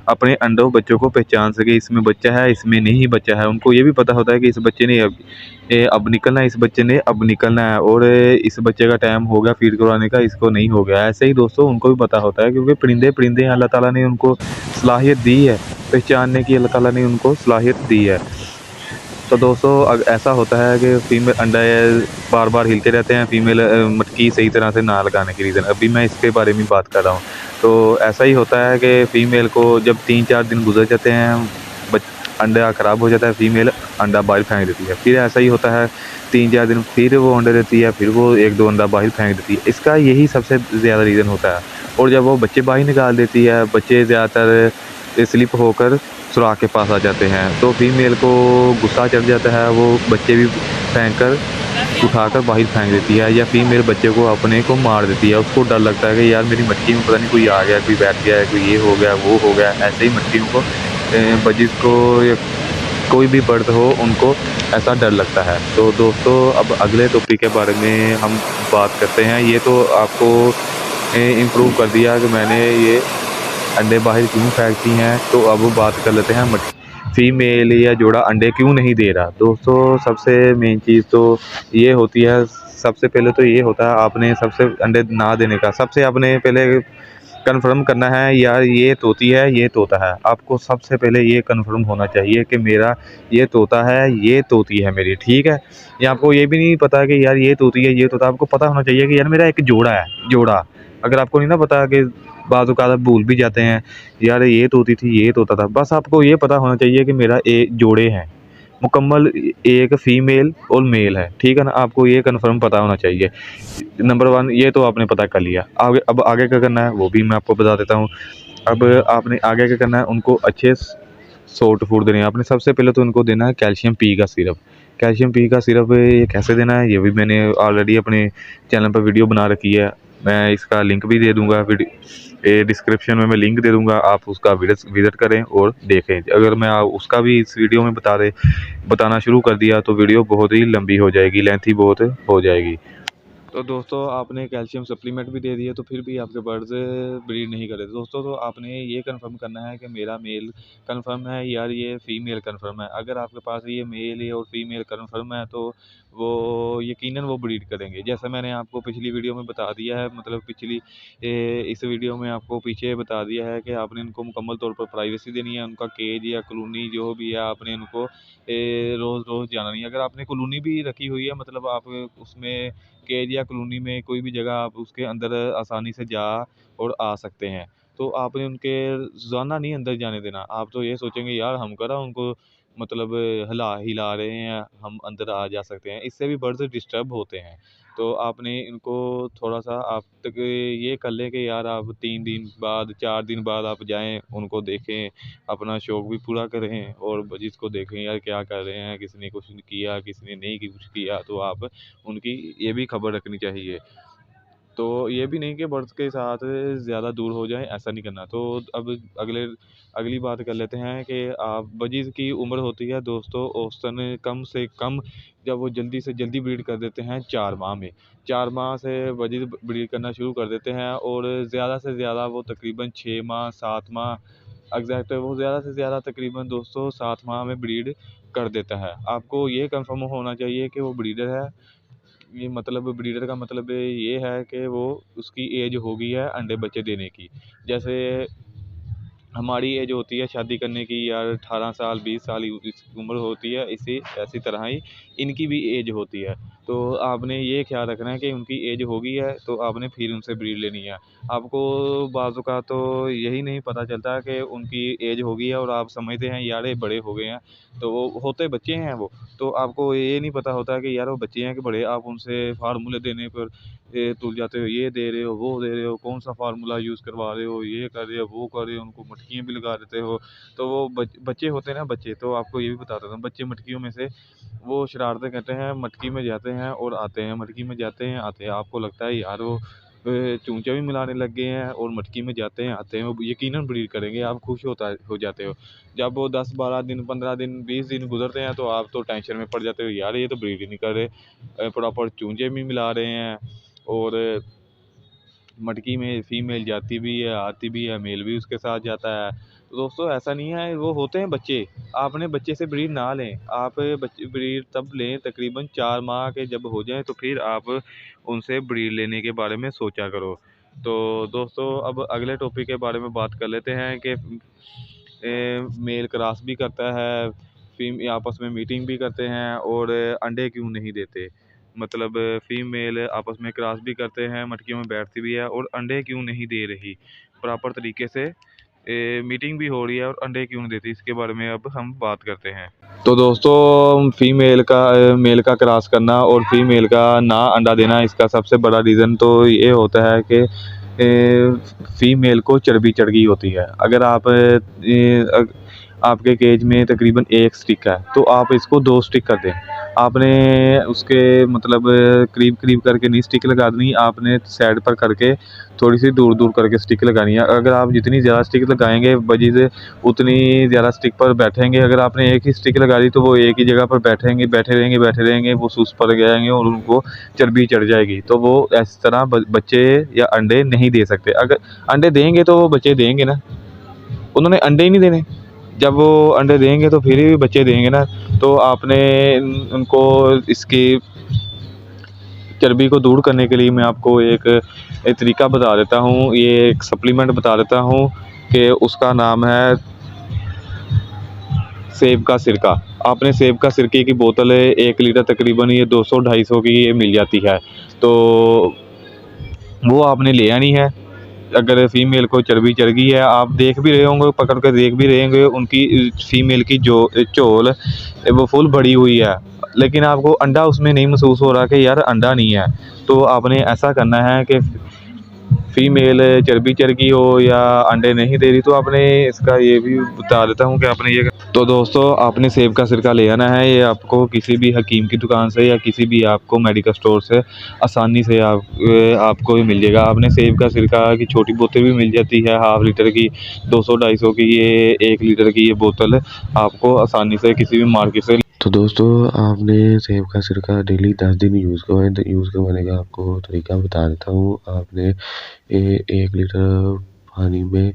अपने अंडों बच्चों को पहचान सके, इसमें बच्चा है इसमें नहीं बच्चा है। उनको ये भी पता होता है कि इस बच्चे ने अब निकलना है, इस बच्चे ने अब निकलना है, और इस बच्चे का टाइम हो गया फीड करवाने का, इसको नहीं हो गया। ऐसे ही दोस्तों उनको भी पता होता है, क्योंकि परिंदे परिंदे अल्लाह ताला ने उनको सलाहियत दी है, पहचानने की अल्लाह ताला ने उनको सलाहियत दी है। तो दोस्तों ऐसा होता है कि फीमेल अंडा बार बार हिलते रहते हैं, फीमेल मटकी सही तरह से ना लगाने के रीज़न, अभी मैं इसके बारे में बात कर रहा हूँ। तो ऐसा ही होता है कि फ़ीमेल को जब 3-4 दिन गुजर जाते हैं, बच अंडा ख़राब हो जाता है, फ़ीमेल अंडा बाहर फेंक देती है। फिर ऐसा ही होता है 3-4 दिन फिर वो अंडे देती है, फिर वो 1-2 अंडा बाहर फेंक देती है। इसका यही सबसे ज़्यादा रीज़न होता है। और जब वो बच्चे बाहर निकाल देती है, बच्चे ज़्यादातर स्लिप होकर सुराख के पास आ जाते हैं, तो फीमेल को गुस्सा चढ़ जाता है, वो बच्चे भी फेंक कर उठाकर बाहर फेंक देती है, या फीमेल बच्चे को अपने को मार देती है। उसको डर लगता है कि यार मेरी मटकी में पता नहीं कोई आ गया, कोई बैठ गया है, कोई ये हो गया वो हो गया। ऐसे ही मटकियों को बजिस को या कोई भी बर्ड हो उनको ऐसा डर लगता है। तो दोस्तों अब अगले टॉपिक के बारे में हम बात करते हैं। ये तो आपको इम्प्रूव कर दिया कि मैंने ये अंडे बाहर क्यों फेंकती हैं, तो अब बात कर लेते हैं फीमेल या जोड़ा अंडे क्यों नहीं दे रहा। दोस्तों सबसे मेन चीज़ तो ये होती है, सबसे पहले तो ये होता है आपने सबसे अंडे ना देने का सबसे आपने पहले कंफर्म करना है, यार ये तोती है ये तोता है। आपको सबसे पहले ये कंफर्म होना चाहिए कि मेरा ये तोता है ये तोती है मेरी, ठीक है। या आपको ये भी नहीं पता कि यार ये तोती है ये तोता, आपको पता होना चाहिए कि यार मेरा एक जोड़ा है, जोड़ा। अगर आपको नहीं ना पता कि बाज़ औक़ात आप भूल भी जाते हैं, यार ये तोती थी ये तोता था, बस आपको ये पता होना चाहिए कि मेरा जोड़े हैं मुकम्मल, एक फ़ीमेल और मेल है, ठीक है ना। आपको ये कन्फर्म पता होना चाहिए। नंबर 1 ये तो आपने पता कर लिया। आगे अब आगे क्या करना है वो भी मैं आपको बता देता हूँ। अब आपने आगे क्या करना है, उनको अच्छे सॉफ्ट फूड देने हैं। आपने सबसे पहले तो उनको देना है कैल्शियम पी का सिरप। कैल्शियम पी का सिरप ये कैसे देना है, ये भी मैंने ऑलरेडी अपने चैनल पर वीडियो बना रखी है। मैं इसका लिंक भी दे दूँगा, डिस्क्रिप्शन में मैं लिंक दे दूँगा, आप उसका विज़िट करें और देखें। अगर मैं उसका भी इस वीडियो में बताना शुरू कर दिया तो वीडियो बहुत ही लंबी हो जाएगी, लेंथी बहुत हो जाएगी। तो दोस्तों आपने कैल्शियम सप्लीमेंट भी दे दिए, तो फिर भी आपके बर्ड्स ब्रीड नहीं कर रहे दोस्तों। तो आपने ये कंफर्म करना है कि मेरा मेल कंफर्म है यार ये फीमेल कंफर्म है। अगर आपके पास ये मेल है और फीमेल कंफर्म है तो वो यकीनन वो ब्रीड करेंगे। जैसा मैंने आपको पिछली वीडियो में बता दिया है, मतलब इस वीडियो में आपको पीछे बता दिया है कि आपने इनको मुकम्मल तौर पर प्राइवेसी देनी है। उनका केज या कॉलोनी जो भी है आपने इनको रोज़ रोज़ जाना नहीं है। अगर आपने कॉलोनी भी रखी हुई है, मतलब आप उसमें केज या कॉलोनी में कोई भी जगह आप उसके अंदर आसानी से जा और आ सकते हैं, तो आपने उनके रोज़ाना नहीं अंदर जाने देना। आप तो ये सोचेंगे यार हम करा उनको मतलब हिला हिला रहे हैं, हम अंदर आ जा सकते हैं, इससे भी बर्ड्स डिस्टर्ब होते हैं। तो आपने इनको थोड़ा सा आप तक ये कर लें कि यार आप 3 दिन बाद 4 दिन बाद आप जाएं, उनको देखें, अपना शौक़ भी पूरा करें और जिसको देखें यार क्या कर रहे हैं, किसने कुछ किया किसने नहीं कुछ किया, तो आप उनकी ये भी खबर रखनी चाहिए। तो ये भी नहीं कि बर्ड्स के साथ ज़्यादा दूर हो जाएँ, ऐसा नहीं करना। तो अब अगली बात कर लेते हैं कि आप बजीज़ की उम्र होती है दोस्तों औसतन कम से कम, जब वो जल्दी से जल्दी ब्रीड कर देते हैं 4 माह में। 4 माह से बजीज़ ब्रीड करना शुरू कर देते हैं और ज़्यादा से ज़्यादा वो तकरीबन 6 माह 7 माह एग्ज़ैक्ट वो ज़्यादा से ज़्यादा तकरीबन दोस्तों 7 माह में ब्रीड कर देता है। आपको ये कन्फर्म होना चाहिए कि वो ब्रीडर है। ये मतलब ब्रीडर का मतलब ये है कि वो उसकी एज हो गई है अंडे बच्चे देने की। जैसे हमारी एज होती है शादी करने की यार 18 साल 20 साल इस उम्र होती है, इसी ऐसी तरह ही इनकी भी एज होती है। तो आपने ये ख्याल रखना है कि उनकी एज हो गई है तो आपने फिर उनसे ब्रीड लेनी है। आपको बाज़ का तो यही नहीं पता चलता कि उनकी एज हो गई है और आप समझते हैं यार ये बड़े हो गए हैं, तो वो होते बच्चे हैं वो। तो आपको ये नहीं पता होता कि यार वो बच्चे हैं कि बड़े, आप उनसे फार्मूले देने पर तुल जाते हो, ये दे रहे हो वो दे रहे हो, कौन सा फार्मूला यूज़ करवा रहे हो, ये कर रहे हो वो कर रहे हो, उनको मटकियाँ भी लगा देते हो। तो वो बच्चे होते हैं ना बच्चे, तो आपको ये भी बता देता हूँ, बच्चे मटकियों में से वो शरारतें करते हैं, मटकी में जाते हैं और आते हैं, मटकी में जाते हैं आते हैं। आपको लगता है यार वो चूंचे भी मिलाने लग गए हैं और मटकी में जाते हैं आते हैं, वो यकीनन ब्रीड करेंगे, आप खुश हो जाते हो। जब वो 10-12 दिन 15 दिन 20 दिन गुजरते हैं तो आप तो टेंशन में पड़ जाते हो, यार ये तो ब्रीड ही नहीं कर रहे, प्रॉपर चूंचे भी मिला रहे हैं और मटकी में फीमेल जाती भी है आती भी है, मेल भी उसके साथ जाता है। तो दोस्तों ऐसा नहीं है, वो होते हैं बच्चे, आपने बच्चे से ब्रीड ना लें, आप बच्चे ब्रीड तब लें तकरीबन 4 माह के जब हो जाएं, तो फिर आप उनसे ब्रीड लेने के बारे में सोचा करो। तो दोस्तों अब अगले टॉपिक के बारे में बात कर लेते हैं कि मेल क्रॉस भी करता है, फीम आपस में मीटिंग भी करते हैं और अंडे क्यों नहीं देते, मतलब फीमेल आपस में क्रॉस भी करते हैं, मटकियों में बैठती भी है और अंडे क्यों नहीं दे रही प्रॉपर तरीके से, मीटिंग भी हो रही है और अंडे क्यों नहीं देती, इसके बारे में अब हम बात करते हैं। तो दोस्तों फीमेल का मेल का क्रॉस करना और फीमेल का ना अंडा देना, इसका सबसे बड़ा रीज़न तो ये होता है कि फीमेल को चर्बी चढ़ गई होती है। अगर आपके केज में तकरीबन 1 स्टिक है तो आप इसको 2 स्टिक कर दें, आपने उसके मतलब करीब करीब करके नहीं स्टिक लगा देनी, आपने साइड पर करके थोड़ी सी दूर दूर करके स्टिक लगानी है। अगर आप जितनी ज़्यादा स्टिक लगाएंगे बजी से उतनी ज़्यादा स्टिक पर बैठेंगे, अगर आपने एक ही स्टिक लगा दी तो वो एक ही जगह पर बैठे रहेंगे, वो सुस्त पड़ जाएंगे और उनको चर्बी चढ़ जाएगी, तो वो इस तरह बच्चे या अंडे नहीं दे सकते। अगर अंडे देंगे तो वो बच्चे देंगे ना, उन्होंने अंडे ही नहीं देने, जब वो अंडे देंगे तो फिर ही बच्चे देंगे ना। तो आपने उनको इसकी चर्बी को दूर करने के लिए मैं आपको एक तरीका बता देता हूँ, ये एक सप्लीमेंट बता देता हूँ कि उसका नाम है सेब का सिरका। आपने सेब का सिरके की बोतल है 1 लीटर तकरीबन ये 200-250 की ये मिल जाती है, तो वो आपने ले आनी है। अगर फीमेल को चर्बी चढ़ गई है, आप देख भी रहे होंगे, पकड़ कर देख भी रहे होंगे उनकी फीमेल की जो चोल वो फुल बड़ी हुई है, लेकिन आपको अंडा उसमें नहीं महसूस हो रहा कि यार अंडा नहीं है, तो आपने ऐसा करना है कि फीमेल चर्बी चढ़ गई हो या अंडे नहीं दे रही, तो आपने इसका ये भी बता देता हूँ कि आपने ये, तो दोस्तों आपने सेब का सिरका ले आना है, ये आपको किसी भी हकीम की दुकान से या किसी भी आपको मेडिकल स्टोर से आसानी से आपको मिल जाएगा। आपने सेब का सिरका की छोटी बोतल भी मिल जाती है, ½ लीटर की, 200-250 की, ये 1 लीटर की ये बोतल आपको आसानी से किसी भी मार्केट से। तो दोस्तों आपने सेब का सिरका डेली 10 दिन यूज़ करवाएं, तो यूज़ करवाने का आपको तरीका बता देता हूँ। आपने 1 लीटर पानी में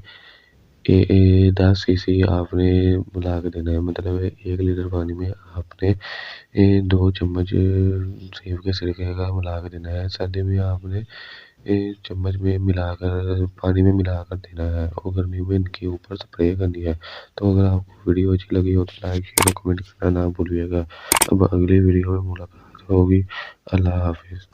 10 सीसी आपने मिला के देना है, मतलब 1 लीटर पानी में आपने 2 चम्मच सेब के सिरके का मिला के देना है। सर्दी में आपने चम्मच में मिलाकर पानी में मिलाकर देना है और गर्मी में इनके ऊपर स्प्रे करनी है। तो अगर आपको वीडियो अच्छी लगी हो तो लाइक शेयर और कमेंट करना ना भूलिएगा। अब अगली वीडियो में मुलाकात होगी। अल्लाह हाफिज़।